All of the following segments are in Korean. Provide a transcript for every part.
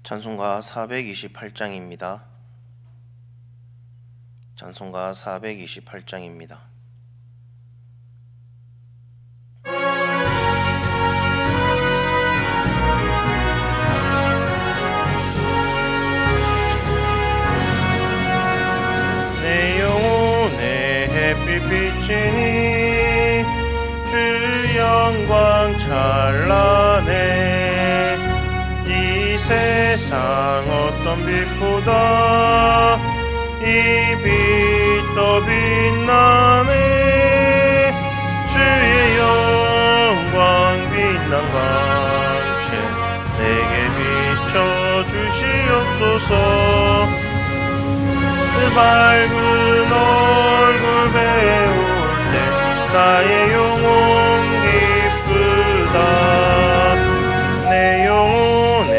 찬송가 428장입니다. 찬송가 428장입니다. 내 영혼의 햇빛 비치니 주 영광 찬란해. 이 세상 어떤 빛보다 이 빛 더 빛나네. 주의 영광 빛난 광채 내게 비춰주시옵소서. 그 밝은 얼굴 배울 때 나의 영혼 기쁘다. 내 영혼에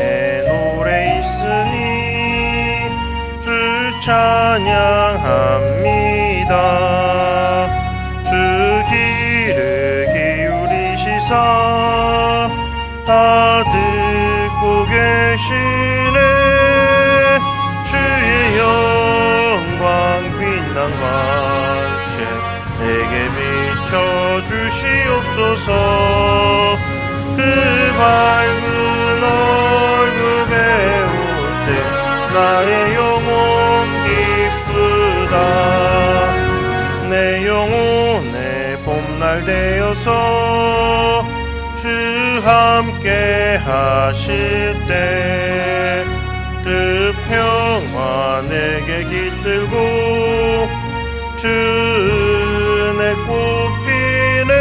노래 있으니 주 찬양합니다. 주 귀를 기울이시사 다 듣고 계시네. 주의 영광 빛난 광채 내게 비춰주시옵소서. 그 밝은 얼굴 배울 때 나의 영혼 기쁘다. 내 영혼의 봄날 되어서 주 함께 하실 때 그 평화 내게 깃들고 주 은혜 꽃피네.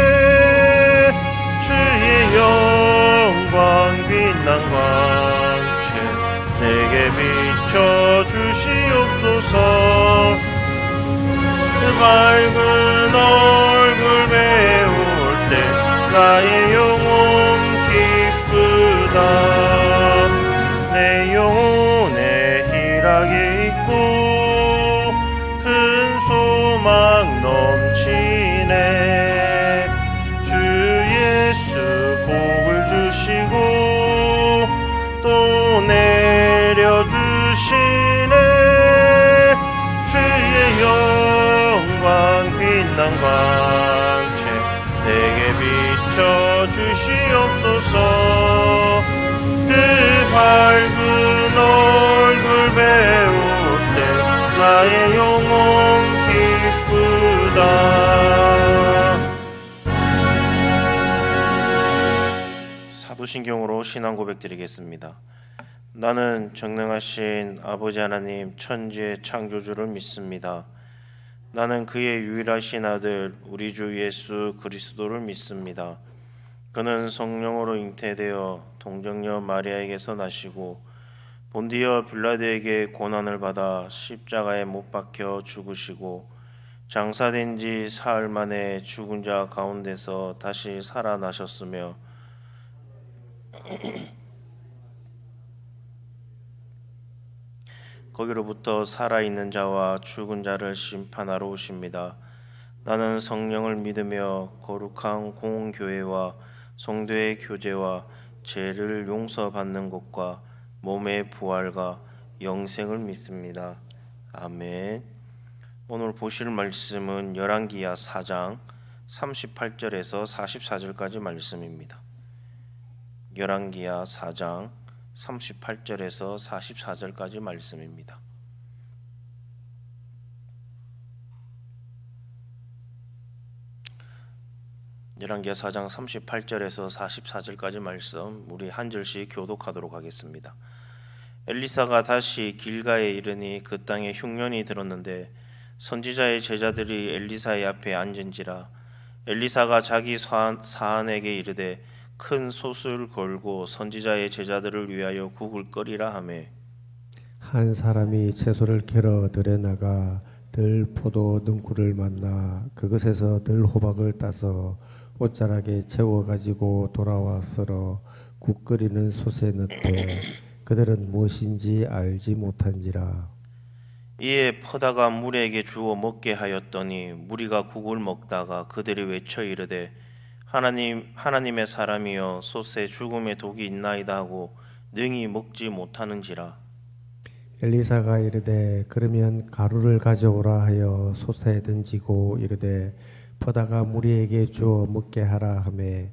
주의 영광 빛난 광채 내게 비춰주시옵소서. 그 밝은 얼굴 배울 때 나의 영혼 기쁘다. 내 영혼에 희락이 있고 큰 소망 넘치네. 주 예수 복을 주시고 또 내려주시네. 주의 영광 빛난 광채 내게 비춰주시옵소서. 그 밝은 얼굴 배울 때 나의 영혼 기쁘다. 사도신경으로 신앙 고백 드리겠습니다. 나는 전능하신 아버지 하나님 천지의 창조주를 믿습니다. 나는 그의 유일하신 아들 우리 주 예수 그리스도를 믿습니다. 그는 성령으로 잉태되어 동정녀 마리아에게서 나시고 본디어 빌라도에게 고난을 받아 십자가에 못 박혀 죽으시고 장사된 지 사흘 만에 죽은 자 가운데서 다시 살아나셨으며 거기로부터 살아있는 자와 죽은 자를 심판하러 오십니다. 나는 성령을 믿으며 거룩한 공교회와 성도의 교제와 죄를 용서받는 것과 몸의 부활과 영생을 믿습니다. 아멘. 오늘 보실 말씀은 열왕기야 4장 38절에서 44절까지 말씀입니다. 열왕기야 4장 38절에서 44절까지 말씀입니다. 열왕기야 4장 38절에서 44절까지 말씀 우리 한 절씩 교독하도록 하겠습니다. 엘리사가 다시 길가에 이르니 그 땅에 흉년이 들었는데 선지자의 제자들이 엘리사의 앞에 앉은지라. 엘리사가 자기 사안에게 이르되 큰 솥을 걸고 선지자의 제자들을 위하여 국을 끓이라 하매 한 사람이 채소를 캐러 들에 나가 들 포도 능굴을 만나 그것에서 들 호박을 따서 옷자락에 채워 가지고 돌아와 썰어 국 끓이는 솥에 넣되 그들은 무엇인지 알지 못한지라. 이에 퍼다가 무리에게 주어 먹게 하였더니 무리가 국을 먹다가 그들이 외쳐 이르되 하나님의 사람이여 솥에 죽음의 독이 있나이다 하고 능히 먹지 못하는지라. 엘리사가 이르되 그러면 가루를 가져오라 하여 솥에 던지고 이르되 퍼다가 무리에게 주어 먹게 하라 하매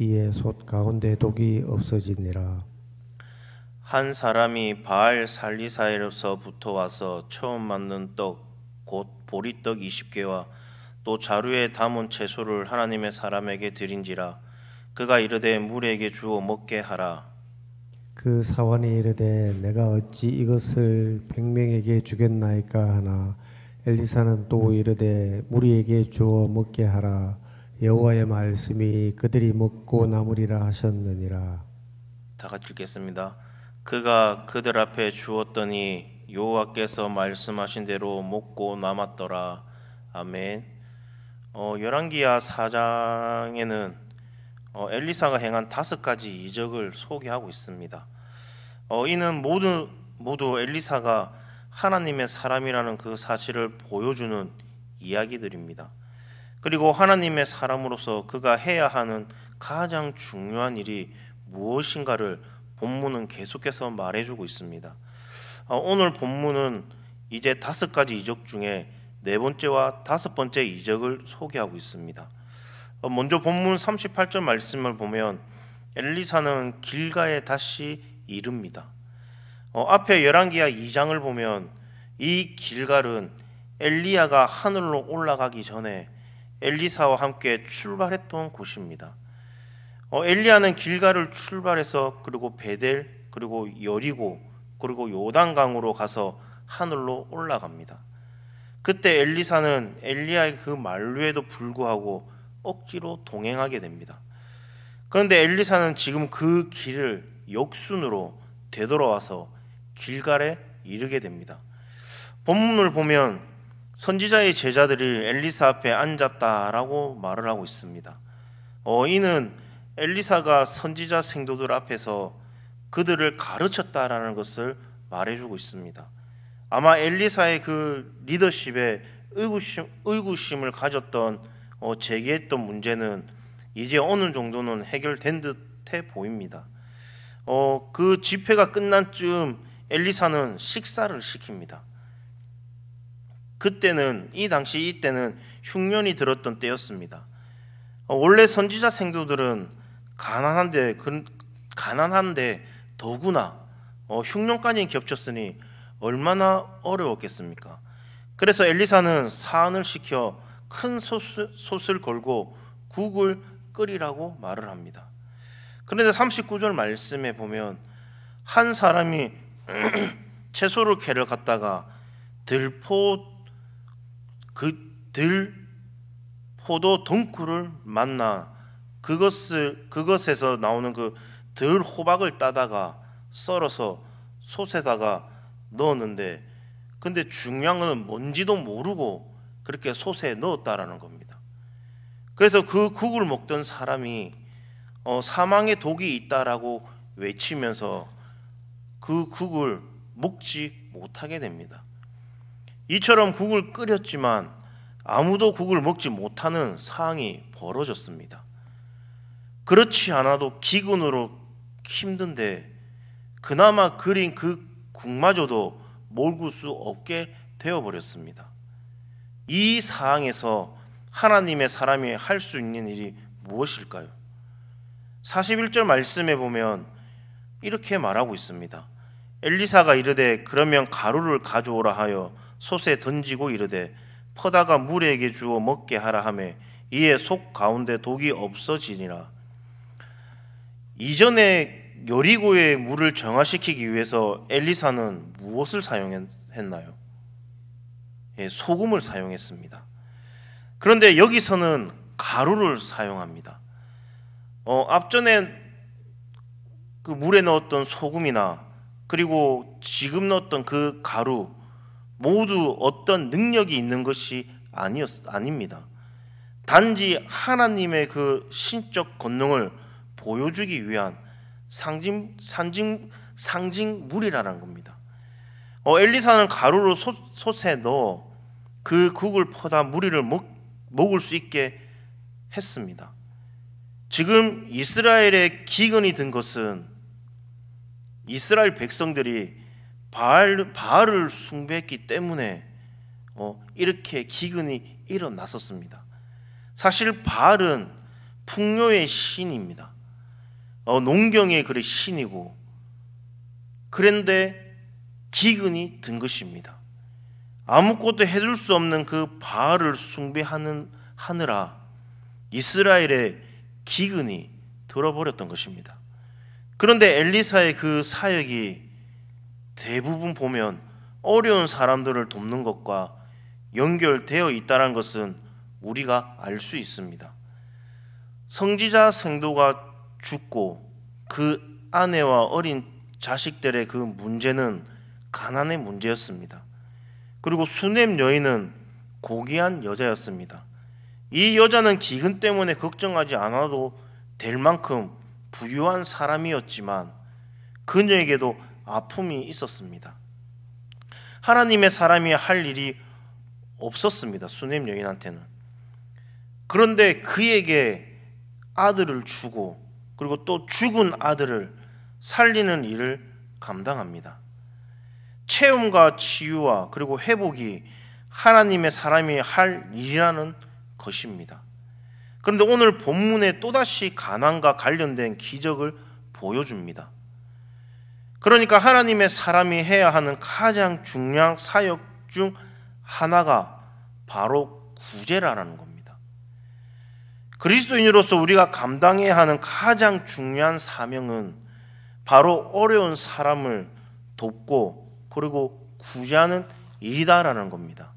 이에 솥 가운데 독이 없어지니라. 한 사람이 바알 살리사에로서부터 와서 처음 만든 떡 곧 보리떡 20개와 또 자루에 담은 채소를 하나님의 사람에게 드린지라. 그가 이르되 무리에게 주어 먹게 하라. 그 사원이 이르되 내가 어찌 이것을 100명에게 주겠나이까 하나 엘리사는 또 이르되 무리에게 주어 먹게 하라. 여호와의 말씀이 그들이 먹고 남으리라 하셨느니라. 다 같이 읽겠습니다. 그가 그들 앞에 주었더니 여호와께서 말씀하신 대로 먹고 남았더라. 아멘. 열왕기하 4장에는 엘리사가 행한 5가지 이적을 소개하고 있습니다. 이는 모두 엘리사가 하나님의 사람이라는 그 사실을 보여주는 이야기들입니다. 그리고 하나님의 사람으로서 그가 해야 하는 가장 중요한 일이 무엇인가를 본문은 계속해서 말해주고 있습니다. 오늘 본문은 이제 5가지 이적 중에 4번째와 5번째 이적을 소개하고 있습니다. 먼저 본문 38절 말씀을 보면 엘리사는 길가에 다시 이릅니다. 앞에 열왕기하 2장을 보면 이 길갈은 엘리야가 하늘로 올라가기 전에 엘리사와 함께 출발했던 곳입니다. 엘리야는 길갈을 출발해서 그리고 베델 그리고 여리고 그리고 요단강으로 가서 하늘로 올라갑니다. 그때 엘리사는 엘리야의 그 만류에도 불구하고 억지로 동행하게 됩니다. 그런데 엘리사는 지금 그 길을 역순으로 되돌아와서 길갈에 이르게 됩니다. 본문을 보면 선지자의 제자들이 엘리사 앞에 앉았다라고 말을 하고 있습니다. 이는 엘리사가 선지자 생도들 앞에서 그들을 가르쳤다라는 것을 말해주고 있습니다. 아마 엘리사의 그 리더십에 의구심을 가졌던 제기했던 문제는 이제 어느 정도는 해결된 듯해 보입니다. 그 집회가 끝난 쯤 엘리사는 식사를 시킵니다. 이때는 흉년이 들었던 때였습니다. 원래 선지자 생도들은 가난한데 더구나 흉년까지 겹쳤으니 얼마나 어려웠겠습니까? 그래서 엘리사는 사안을 시켜 큰 솥을 걸고 국을 끓이라고 말을 합니다. 그런데 39절 말씀에 보면 한 사람이 채소를 캐러 갔다가 들포도 덩쿨을 만나 그것에서 나오는 그 들 호박을 따다가 썰어서 솥에다가 넣었는데 근데 중요한 것은 뭔지도 모르고 그렇게 솥에 넣었다라는 겁니다. 그래서 그 국을 먹던 사람이 사망의 독이 있다라고 외치면서 그 국을 먹지 못하게 됩니다. 이처럼 국을 끓였지만 아무도 국을 먹지 못하는 상황이 벌어졌습니다. 그렇지 않아도 기근으로 힘든데 그나마 그린 그 국마저도 먹을 수 없게 되어버렸습니다. 이 상황에서 하나님의 사람이 할 수 있는 일이 무엇일까요? 41절 말씀에 보면 이렇게 말하고 있습니다. 엘리사가 이르되 그러면 가루를 가져오라 하여 솥에 던지고 이르되 퍼다가 무리에게 주어 먹게 하라 하매 이에 속 가운데 독이 없어지니라. 이전에 여리고의 물을 정화시키기 위해서 엘리사는 무엇을 사용했나요? 소금을 사용했습니다. 그런데 여기서는 가루를 사용합니다. 앞전에 그 물에 넣었던 소금이나 그리고 지금 넣었던 그 가루 모두 어떤 능력이 있는 것이 아닙니다. 단지 하나님의 그 신적 권능을 보여주기 위한 상징물이라는 겁니다. 엘리사는 가루를 솥에 넣어 그 국을 퍼다 무리를 먹을 수 있게 했습니다. 지금 이스라엘의 기근이 든 것은 이스라엘 백성들이 바알을 숭배했기 때문에 이렇게 기근이 일어났었습니다. 사실 바알은 풍요의 신입니다. 농경의 그 신이고, 그런데 기근이 든 것입니다. 아무것도 해줄 수 없는 그 바알을 숭배하느라 이스라엘의 기근이 들어버렸던 것입니다. 그런데 엘리사의 그 사역이 대부분 보면 어려운 사람들을 돕는 것과 연결되어 있다는 것은 우리가 알 수 있습니다. 성지자 생도가 죽고 그 아내와 어린 자식들의 그 문제는 가난의 문제였습니다. 그리고 수넴 여인은 고귀한 여자였습니다. 이 여자는 기근 때문에 걱정하지 않아도 될 만큼 부유한 사람이었지만 그녀에게도 아픔이 있었습니다. 하나님의 사람이 할 일이 없었습니다. 수넴 여인한테는. 그런데 그에게 아들을 주고 그리고 또 죽은 아들을 살리는 일을 감당합니다. 체험과 치유와 그리고 회복이 하나님의 사람이 할 일이라는 것입니다. 그런데 오늘 본문에 또다시 가난과 관련된 기적을 보여줍니다. 그러니까 하나님의 사람이 해야 하는 가장 중요한 사역 중 하나가 바로 구제라는 겁니다. 그리스도인으로서 우리가 감당해야 하는 가장 중요한 사명은 바로 어려운 사람을 돕고 그리고 구제하는 일이다라는 겁니다.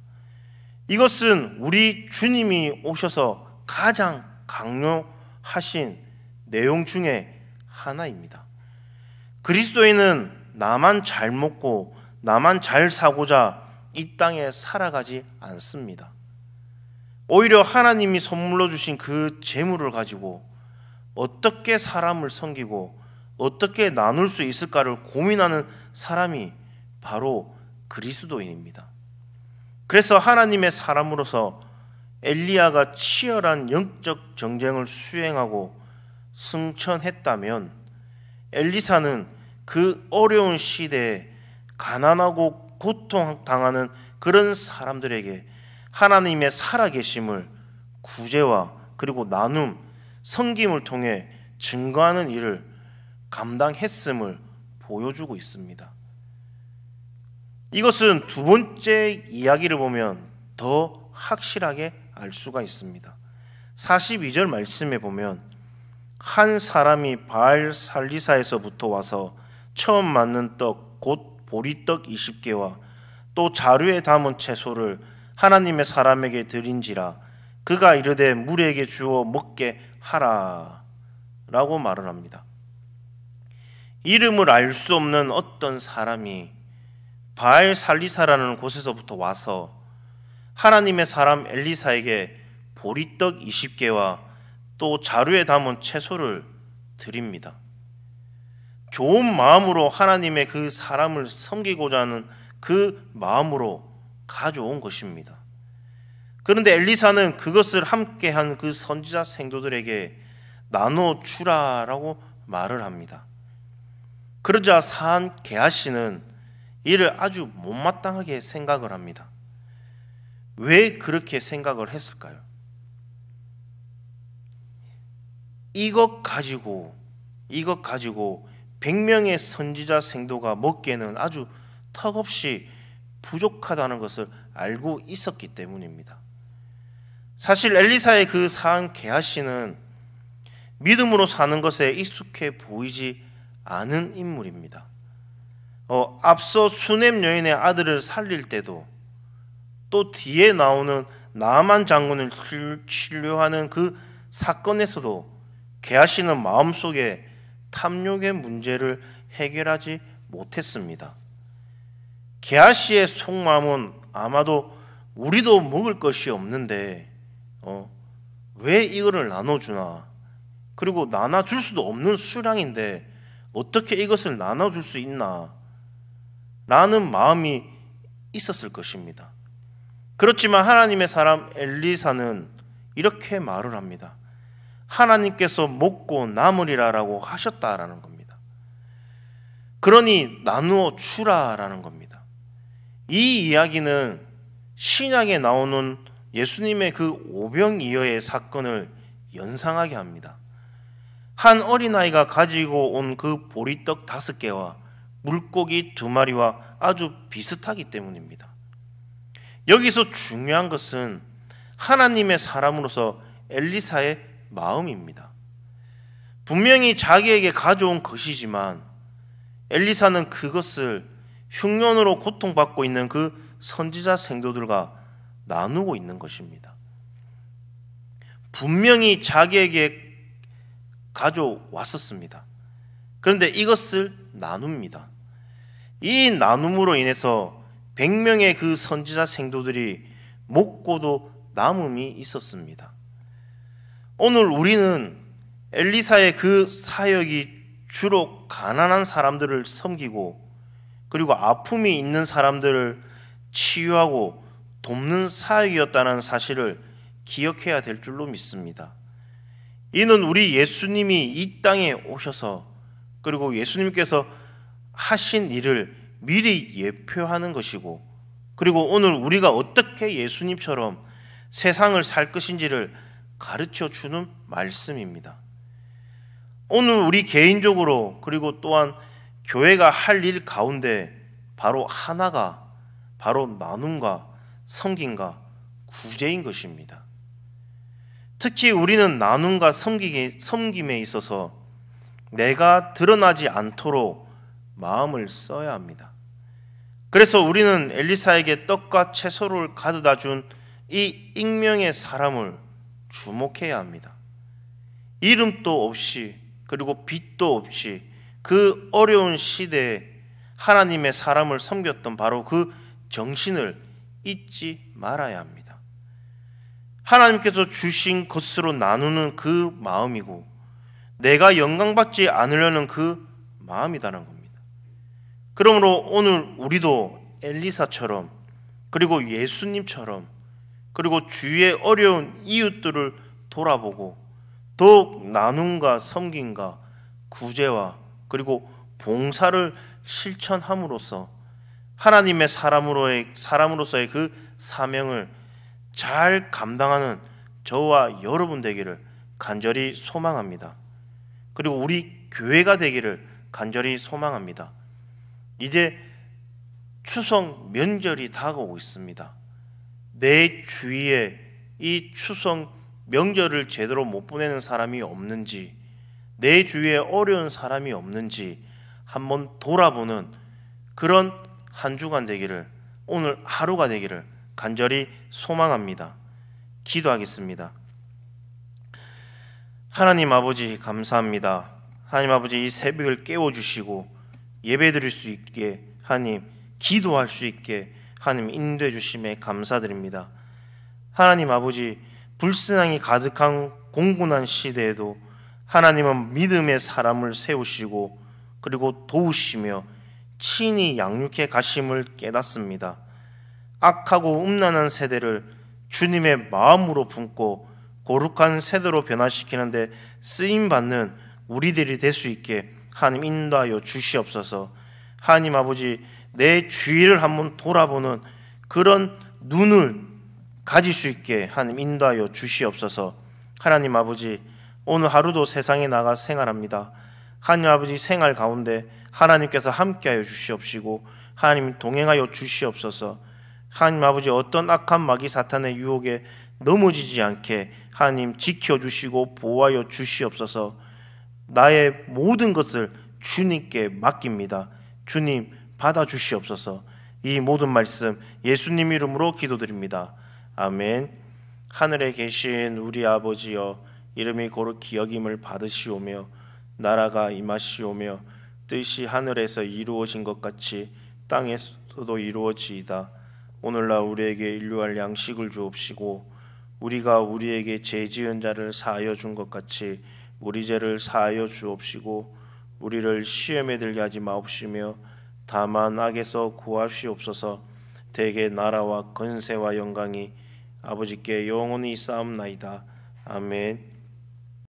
이것은 우리 주님이 오셔서 가장 강요하신 내용 중에 하나입니다. 그리스도인은 나만 잘 먹고 나만 잘 사고자 이 땅에 살아가지 않습니다. 오히려 하나님이 선물로 주신 그 재물을 가지고 어떻게 사람을 섬기고 어떻게 나눌 수 있을까를 고민하는 사람이 바로 그리스도인입니다. 그래서 하나님의 사람으로서 엘리야가 치열한 영적 정쟁을 수행하고 승천했다면 엘리사는 그 어려운 시대에 가난하고 고통당하는 그런 사람들에게 하나님의 살아계심을 구제와 그리고 나눔, 섬김을 통해 증거하는 일을 감당했음을 보여주고 있습니다. 이것은 두 번째 이야기를 보면 더 확실하게 알 수가 있습니다. 42절 말씀에 보면 한 사람이 바알 살리사에서부터 와서 처음 만든 떡 곧 보리떡 20개와 또 자루에 담은 채소를 하나님의 사람에게 드린지라 그가 이르되 무리에게 주어 먹게 하라 라고 말을 합니다. 이름을 알 수 없는 어떤 사람이 바알 살리사라는 곳에서부터 와서 하나님의 사람 엘리사에게 보리떡 20개와 또 자루에 담은 채소를 드립니다. 좋은 마음으로 하나님의 그 사람을 섬기고자 하는 그 마음으로 가져온 것입니다. 그런데 엘리사는 그것을 함께한 그 선지자 생도들에게 나눠주라라고 말을 합니다. 그러자 사한 게하시는 이를 아주 못마땅하게 생각을 합니다. 왜 그렇게 생각을 했을까요? 이것 가지고 100명의 선지자 생도가 먹기에는 아주 턱없이 부족하다는 것을 알고 있었기 때문입니다. 사실 엘리사의 그 사한 게하시는 믿음으로 사는 것에 익숙해 보이지 않은 인물입니다. 앞서 수넴 여인의 아들을 살릴 때도 또 뒤에 나오는 나만 장군을 치료하는 그 사건에서도 게하시는 마음속에 탐욕의 문제를 해결하지 못했습니다. 게하시의 속마음은 아마도 우리도 먹을 것이 없는데 왜 이거를 나눠주나, 그리고 나눠줄 수도 없는 수량인데 어떻게 이것을 나눠줄 수 있나 라는 마음이 있었을 것입니다. 그렇지만 하나님의 사람 엘리사는 이렇게 말을 합니다. 하나님께서 먹고 남으리라라고 하셨다라는 겁니다. 그러니 나누어 주라라는 겁니다. 이 이야기는 신약에 나오는 예수님의 그 오병이어의 사건을 연상하게 합니다. 한 어린아이가 가지고 온 그 보리떡 5개와 물고기 2마리와 아주 비슷하기 때문입니다. 여기서 중요한 것은 하나님의 사람으로서 엘리사의 마음입니다. 분명히 자기에게 가져온 것이지만 엘리사는 그것을 흉년으로 고통받고 있는 그 선지자 생도들과 나누고 있는 것입니다. 분명히 자기에게 가져왔었습니다. 그런데 이것을 나눕니다. 이 나눔으로 인해서 100명의 그 선지자 생도들이 먹고도 남음이 있었습니다. 오늘 우리는 엘리사의 그 사역이 주로 가난한 사람들을 섬기고 그리고 아픔이 있는 사람들을 치유하고 돕는 사역이었다는 사실을 기억해야 될 줄로 믿습니다. 이는 우리 예수님이 이 땅에 오셔서 그리고 예수님께서 하신 일을 미리 예표하는 것이고 그리고 오늘 우리가 어떻게 예수님처럼 세상을 살 것인지를 가르쳐 주는 말씀입니다. 오늘 우리 개인적으로 그리고 또한 교회가 할 일 가운데 바로 하나가 바로 나눔과 섬김과 구제인 것입니다. 특히 우리는 나눔과 섬김에 있어서 내가 드러나지 않도록 마음을 써야 합니다. 그래서 우리는 엘리사에게 떡과 채소를 가져다 준 이 익명의 사람을 주목해야 합니다. 이름도 없이 그리고 빛도 없이 그 어려운 시대에 하나님의 사람을 섬겼던 바로 그 정신을 잊지 말아야 합니다. 하나님께서 주신 것으로 나누는 그 마음이고 내가 영광받지 않으려는 그 마음이라는 겁니다. 그러므로 오늘 우리도 엘리사처럼 그리고 예수님처럼 그리고 주위의 어려운 이웃들을 돌아보고 더욱 나눔과 섬김과 구제와 그리고 봉사를 실천함으로써 하나님의 사람으로서의 그 사명을 잘 감당하는 저와 여러분 되기를 간절히 소망합니다. 그리고 우리 교회가 되기를 간절히 소망합니다. 이제 추석 명절이 다가오고 있습니다. 내 주위에 이 추석 명절을 제대로 못 보내는 사람이 없는지, 내 주위에 어려운 사람이 없는지 한번 돌아보는 그런 한 주간 되기를, 오늘 하루가 되기를 간절히 소망합니다. 기도하겠습니다. 하나님 아버지 감사합니다. 하나님 아버지 이 새벽을 깨워주시고 예배드릴 수 있게 하나님 기도할 수 있게 하나님 인도해 주심에 감사드립니다. 하나님 아버지 불신앙이 가득한 공고난 시대에도 하나님은 믿음의 사람을 세우시고 그리고 도우시며 친히 양육해 가심을 깨닫습니다. 악하고 음란한 세대를 주님의 마음으로 품고 거룩한 세대로 변화시키는데 쓰임받는 우리들이 될 수 있게 하나님 인도하여 주시옵소서. 하나님 아버지 내 주위를 한번 돌아보는 그런 눈을 가질 수 있게 하나님 인도하여 주시옵소서. 하나님 아버지 오늘 하루도 세상에 나가 생활합니다. 하나님 아버지 생활 가운데 하나님께서 함께하여 주시옵시고 하나님 동행하여 주시옵소서. 하나님 아버지 어떤 악한 마귀 사탄의 유혹에 넘어지지 않게 하나님 지켜주시고 보호하여 주시옵소서. 나의 모든 것을 주님께 맡깁니다. 주님 받아주시옵소서. 이 모든 말씀 예수님 이름으로 기도드립니다. 아멘. 하늘에 계신 우리 아버지여 이름이 거룩히 여김을 받으시오며 나라가 임하시오며 뜻이 하늘에서 이루어진 것 같이 땅에서도 이루어지이다. 오늘날 우리에게 일용할 양식을 주옵시고 우리가 우리에게 죄 지은 자를 사하여 준 것 같이 우리 죄를 사하여 주옵시고 우리를 시험에 들게 하지 마옵시며 다만 악에서 구하시옵소서. 대개 나라와 권세와 영광이 아버지께 영원히 쌓옵나이다. 아멘.